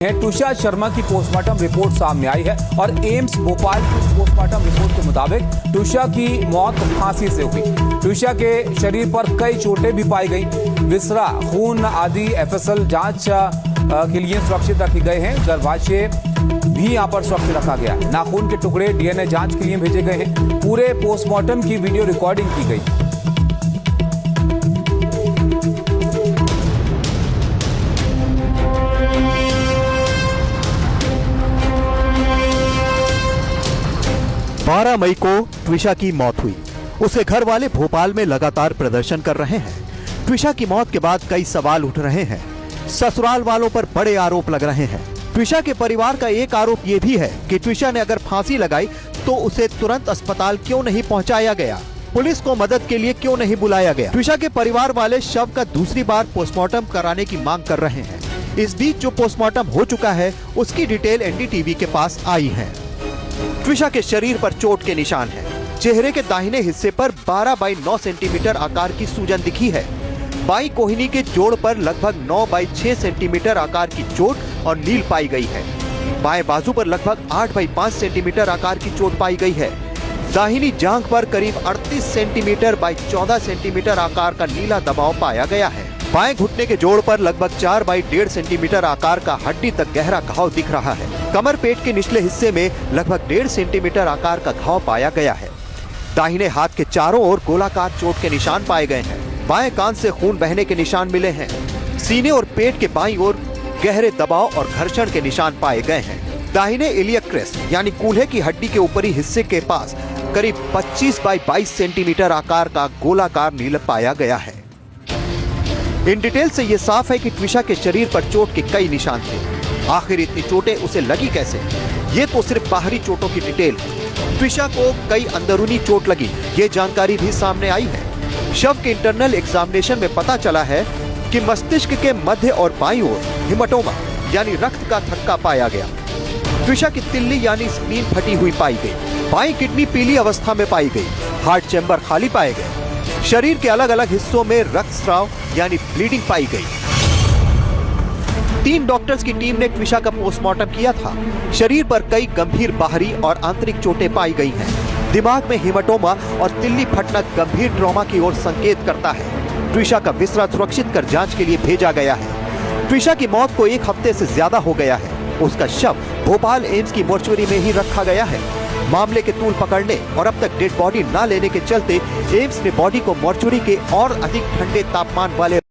ट्विशा शर्मा की postmortem report सामने आई है और एम्स भोपाल की पोस्टमार्टम रिपोर्ट के मुताबिक ट्विशा की मौत फांसी से हुई। ट्विशा के शरीर पर कई चोटें भी पाई गई। विसरा, खून आदि एफएसएल जांच के लिए सुरक्षित रखे गए हैं। गर्भाशय भी यहां पर सुरक्षित रखा गया। नाखून के टुकड़े डीएनए जांच के लिए भेजे गए हैं। पूरे पोस्टमार्टम की वीडियो रिकॉर्डिंग की गई। बारह मई को ट्विशा की मौत हुई। उसके घर वाले भोपाल में लगातार प्रदर्शन कर रहे हैं। ट्विशा की मौत के बाद कई सवाल उठ रहे हैं। ससुराल वालों पर बड़े आरोप लग रहे हैं। ट्विशा के परिवार का एक आरोप ये भी है कि ट्विशा ने अगर फांसी लगाई तो उसे तुरंत अस्पताल क्यों नहीं पहुंचाया गया, पुलिस को मदद के लिए क्यों नहीं बुलाया गया। ट्विशा के परिवार वाले शव का दूसरी बार पोस्टमार्टम कराने की मांग कर रहे हैं। इस बीच जो पोस्टमार्टम हो चुका है उसकी डिटेल एनडीटीवी के पास आई है। ट्विशा के शरीर पर चोट के निशान हैं। चेहरे के दाहिने हिस्से पर 12 बाई 9 सेंटीमीटर आकार की सूजन दिखी है। बाईं कोहनी के जोड़ पर लगभग 9 बाई 6 सेंटीमीटर आकार की चोट और नील पाई गई है। बाएं बाजू पर लगभग 8 बाई 5 सेंटीमीटर आकार की चोट पाई गई है। दाहिनी जांघ पर करीब 38 सेंटीमीटर बाई 14 सेंटीमीटर आकार का नीला दबाव पाया गया है। बाएं घुटने के जोड़ पर लगभग 4 बाई 1.5 सेंटीमीटर आकार का हड्डी तक गहरा घाव दिख रहा है। कमर पेट के निचले हिस्से में लगभग 1.5 सेंटीमीटर आकार का घाव पाया गया है। दाहिने हाथ के चारों ओर गोलाकार चोट के निशान पाए गए हैं। बाएं कान से खून बहने के निशान मिले हैं। सीने और पेट के बाईं ओर गहरे दबाव और घर्षण के निशान पाए गए हैं। दाहिने इलियक क्रेस्ट यानी कूल्हे की हड्डी के ऊपरी हिस्से के पास करीब 25 बाई 22 सेंटीमीटर आकार का गोलाकार नील पाया गया है। इन डिटेल से ये साफ है कि ट्विशा के शरीर पर चोट के कई निशान थे। आखिर इतनी चोटें उसे लगी कैसे? ये तो सिर्फ बाहरी चोटों की डिटेल। ट्विशा को कई अंदरूनी चोट लगी, ये जानकारी भी सामने आई है। शव के इंटरनल एग्जामिनेशन में पता चला है कि मस्तिष्क के मध्य और बाईं ओर हिमेटोमा यानी रक्त का थक्का पाया गया। ट्विशा की तिल्ली यानी स्प्लीन फटी हुई पाई गई। बाईं किडनी पीली अवस्था में पाई गई। हार्ट चैम्बर खाली पाए गए। शरीर के अलग अलग हिस्सों में रक्तस्राव यानी ब्लीडिंग पाई गई। 3 डॉक्टर्स की टीम ने ट्विशा का पोस्टमार्टम किया था। शरीर पर कई गंभीर बाहरी और आंतरिक चोटें पाई गई हैं। दिमाग में हिमेटोमा और तिल्ली फटना गंभीर ट्रॉमा की ओर संकेत करता है। ट्विशा का विसरा सुरक्षित कर जांच के लिए भेजा गया है। ट्विशा की मौत को 1 हफ्ते से ज्यादा हो गया है। उसका शव भोपाल एम्स की मोर्चुरी में ही रखा गया है। मामले के तूल पकड़ने और अब तक डेड बॉडी न लेने के चलते एम्स ने बॉडी को मोर्चुरी के और अधिक ठंडे तापमान वाले